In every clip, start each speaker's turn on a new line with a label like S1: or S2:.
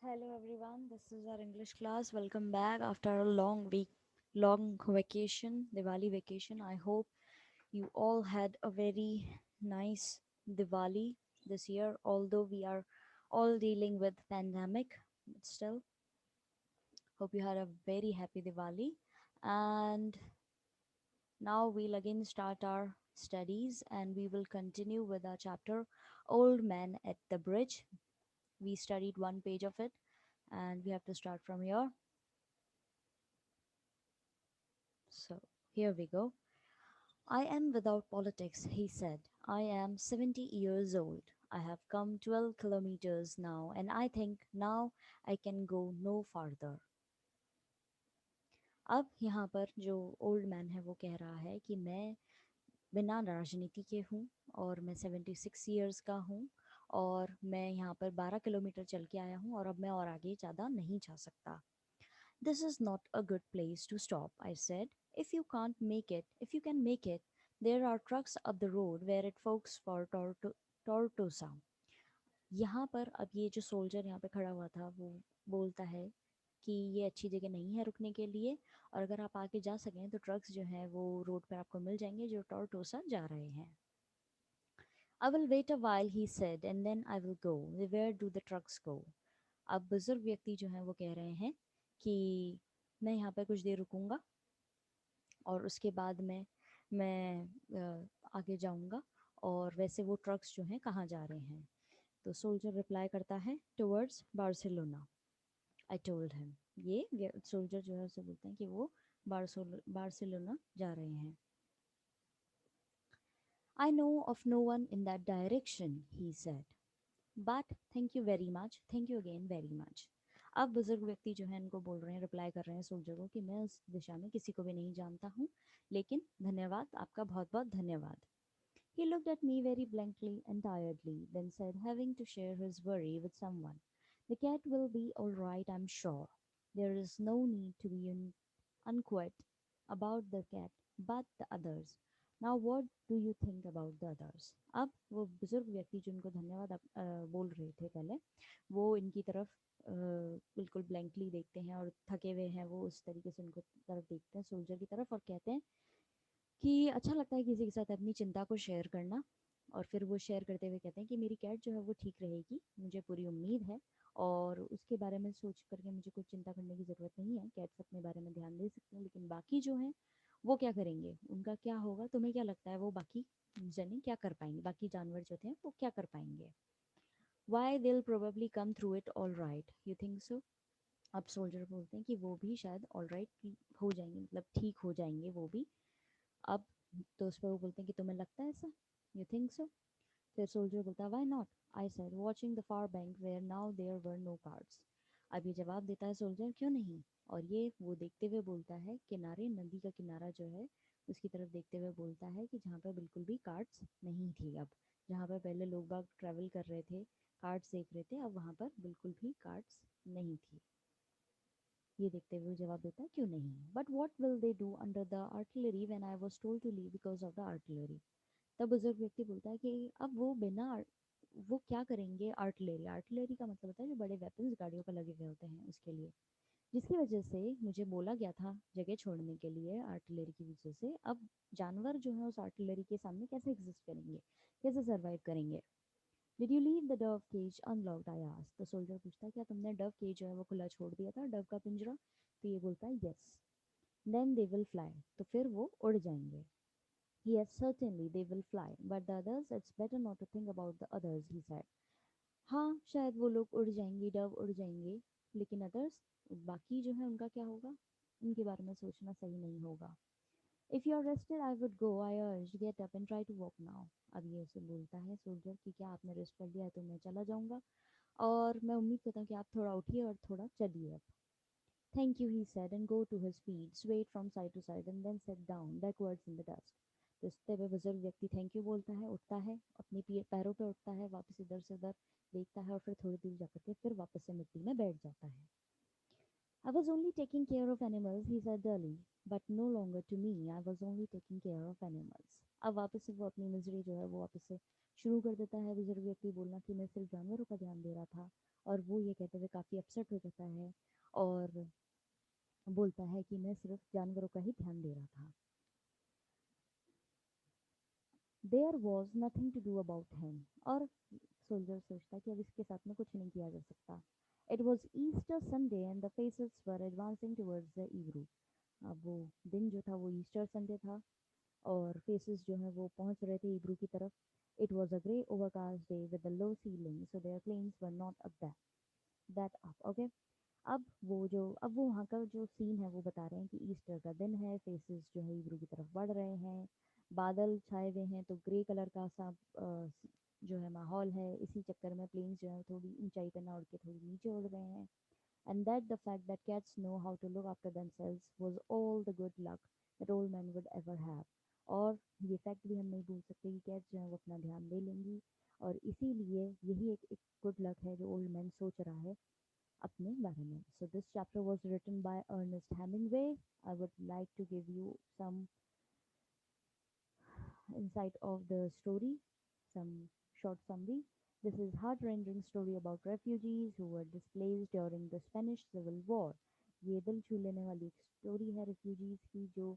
S1: Hello everyone, this is our English class. Welcome back after a long week, long vacation, Diwali vacation. I hope you all had a very nice Diwali this year, although we are all dealing with pandemic, but still hope you had a very happy Diwali. And now we'll again start our studies and we will continue with our chapter Old Man at the Bridge. We studied one page of it and we have to start from here. So here we go. I am without politics, he said. I am 70 years old. I have come 12 kilometers now, and I think now I can go no farther. अब यहाँ पर जो old man है वो कह रहा है कि मैं बिना राजनीति के हूँ और मैं 76 ईयर्स का हूँ और मैं यहाँ पर 12 किलोमीटर चल के आया हूँ और अब मैं और आगे ज़्यादा नहीं जा सकता. This is not a good place to stop, I said. If you can't make it, if you can make it, there are trucks up the road where it forks for Tortosa. यहाँ पर अब ये जो soldier यहाँ पे खड़ा हुआ था वो बोलता है कि ये अच्छी जगह नहीं है रुकने के लिए और अगर आप आगे जा सकें तो ट्रक्स जो हैं वो रोड पर आपको मिल जाएंगे जो टोरटोसा जा रहे हैं. I will wait a while, he said, and then I will go. Where do the trucks go? अब बुजुर्ग व्यक्ति जो हैं वो कह रहे हैं कि मैं यहाँ पर कुछ देर रुकूंगा और उसके बाद में मैं आगे जाऊंगा और वैसे वो ट्रक्स जो हैं कहाँ जा रहे हैं. तो सोल्जर रिप्लाई करता है towards Barcelona. I told him. ये सोल्जर जो है उसे बोलते हैं कि वो बार्सिलोना जा रहे हैं. I know of no one in that direction, he said. But thank you very much, thank you again very much. अब बुजुर्ग व्यक्ति जो है इनको बोल रहे हैं, रिप्लाई कर रहे हैं सोल्जर को कि मैं उस दिशा में किसी को भी नहीं जानता हूँ लेकिन धन्यवाद, आपका बहुत बहुत धन्यवाद. He looked at me very blankly and tiredly, then said, having to share his worry with someone, the cat will be all right, I'm sure. There is no need to be unquiet about the cat, but the others. Now what do you think about the others? अब वो बुजुर्ग व्यक्ति जो उनको धन्यवाद बोल रहे थे पहले, वो इनकी तरफ बिल्कुल ब्लैंकली देखते हैं और थके हुए हैं वो उस तरीके से उनको तरफ देखते हैं सोल्जर की तरफ और कहते हैं कि अच्छा लगता है किसी के साथ अपनी चिंता को शेयर करना. और फिर वो शेयर करते हुए कहते हैं कि मेरी कैट जो है वो ठीक रहेगी, मुझे पूरी उम्मीद है और उसके बारे में सोच करके मुझे कुछ चिंता करने की ज़रूरत नहीं है. कैट्स अपने बारे में ध्यान दे सकते हैं लेकिन बाकी जो हैं वो क्या करेंगे, उनका क्या होगा, तुम्हें क्या लगता है वो बाकी जने क्या कर पाएंगे, बाकी जानवर जो थे वो क्या कर पाएंगे. वाई दिल probably come through it all right, you think so. अब सोल्जर बोलते हैं कि वो भी शायद ऑल राइट हो जाएंगे, मतलब ठीक हो जाएंगे वो भी. अब तो उस पर वो बोलते हैं कि तुम्हें लगता है ऐसा, यू थिंक सो. फिर सोल्जर बोलता है why not, I said watching the far bank where now there were no cards. अब ये जवाब देता है सोल्जर क्यों नहीं, और ये वो देखते हुए बोलता है किनारे, नदी का किनारा जो है उसकी तरफ देखते हुए बोलता है कि जहाँ पर बिल्कुल भी कार्ड्स नहीं थी. अब जहाँ पर पहले लोग बाग ट्रैवल कर रहे थे, कार्ड्स देख रहे थे, अब वहाँ पर बिल्कुल भी कार्ड्स नहीं थी. ये देखते हुए जवाब देता है क्यों नहीं. But what will they do under the artillery when I was told to leave because of the artillery. तब बुजुर्ग व्यक्ति बोलता है कि अब वो बिना वो क्या करेंगे आर्टिलरी, आर्टिलरी का मतलब होता है जो बड़े वेपन्स गाड़ियों पर लगे हुए होते हैं उसके लिए, जिसकी वजह से मुझे बोला गया था जगह छोड़ने के लिए आर्टिलरी की वजह से. अब जानवर जो है उस आर्टिलरी के सामने कैसे एग्जिस्ट करेंगे, कैसे सरवाइव करेंगे. Did you leave the dove cage unlocked, I asked. तो सोल्जर पूछता है क्या तुमने डव केज जो है वो खुला छोड़ दिया था, डव का पिंजरा. तो ये बोलता है yes. Then they will fly, तो फिर वो उड़ जाएंगे. Yes, certainly they will fly, but the others, it's better not to think about the others, he said. हाँ शायद वो लोग उड़ जाएंगे, डव उड़ जाएंगे, लेकिन अदर्स, बाकी जो है उनका क्या होगा, उनके बारे में सोचना सही नहीं होगा. If you are rested, I would go, I urged. Get up and try to walk now. अब ये उसे बोलता है सोल्जर कि क्या आपने रेस्ट कर लिया है तो मैं चला जाऊंगा और मैं उम्मीद करता हूँ कि आप थोड़ा उठिए और थोड़ा चलिए अब. Thank you, he said, and go to his feet, swayed from side to side, and then sat down backwards in the dust. तो इसते हुए बुजुर्ग व्यक्ति थैंक यू बोलता है, उठता है, अपने पैरों पे उठता है, वापस इधर से उधर देखता है और फिर थोड़ी दूर जाकर के फिर वापस से मिट्टी में बैठ जाता है. I was only taking care of animals, he said dully, but no longer to me. I was only taking care of animals. अब वापस से वो अपनी मिजरी जो है वो वापस से शुरू कर देता है बुजुर्ग व्यक्ति बोलना कि मैं सिर्फ जानवरों का ध्यान दे रहा था और वो ये कहते हुए काफ़ी अपसेट हो जाता है और बोलता है कि मैं सिर्फ जानवरों का ही ध्यान दे रहा था। There was nothing to do about him. और सोल्जर सोचता कि अब इसके साथ में कुछ नहीं किया जा सकता। It was Easter Sunday and the faces were advancing towards the इवरू। अब वो दिन जो था वो ईस्टर संडे था और फेसेस जो है वो पहुंच रहे थे इब्रू की तरफ। It was a grey overcast day with a low ceiling so their planes were not up that up okay. अब वो वहाँ का जो सीन है वो बता रहे हैं कि ईस्टर का दिन है, फेसेस जो है इब्रू की तरफ बढ़ रहे हैं, बादल छाए हुए हैं तो ग्रे कलर का सा जो है माहौल है। इसी चक्कर में प्लेन्स जो है थोड़ी ऊंचाई पे ना उड़ के थोड़ी नीचे उड़ रहे हैं। And that the fact that cats know how to look after themselves was all the good luck that old man would ever have। और ये फैक्ट भी हम नहीं भूल सकते कि कैट्स जो है वो अपना ध्यान दे लेंगी और इसीलिए यही एक गुड लक है जो ओल्ड मैन सोच रहा है अपने बारे में। So this chapter was written by Ernest Hemingway. I would like to give you some insight of the story, some short summary. This is heart-rending story about refugees who were displaced during the Spanish Civil War। ये दिल छू लेने वाली एक story है refugees की जो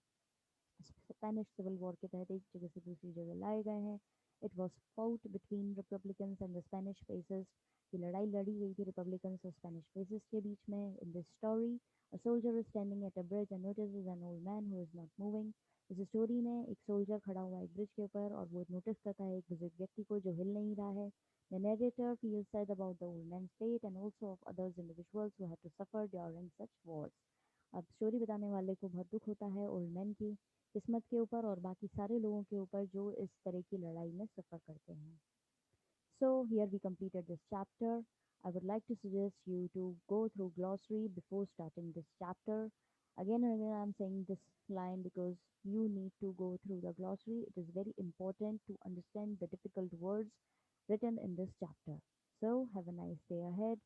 S1: Spanish civil war के तहत एक जगह से दूसरी जगह लाए गए हैं। It was fought between Republicans and the Spanish faces. ये लड़ाई लड़ी गई थी रिपब्लिकन्स और स्पेनिश फेसेस के बीच में। In this story a soldier is standing at a bridge and notices an old man who is not moving. इस story में एक सोल्जर खड़ा हुआ है एक ब्रिज के ऊपर और वो नोटिस करता है एक बुजुर्ग व्यक्ति को जो हिल नहीं रहा है। The narrator feels sad about the old man's fate and also of others individuals who had to suffer during such wars। अब स्टोरी बताने वाले को बहुत दुख होता है ओल्ड मैन की किस्मत के ऊपर और बाकी सारे लोगों के ऊपर जो इस तरह की लड़ाई में सफ़र करते हैं। So here we completed this chapter. I would like to suggest you to go through glossary before starting this chapter. Again and again I'm saying this line because you need to go through the glossary. It is very important to understand the difficult words written in this chapter. So have a nice day ahead.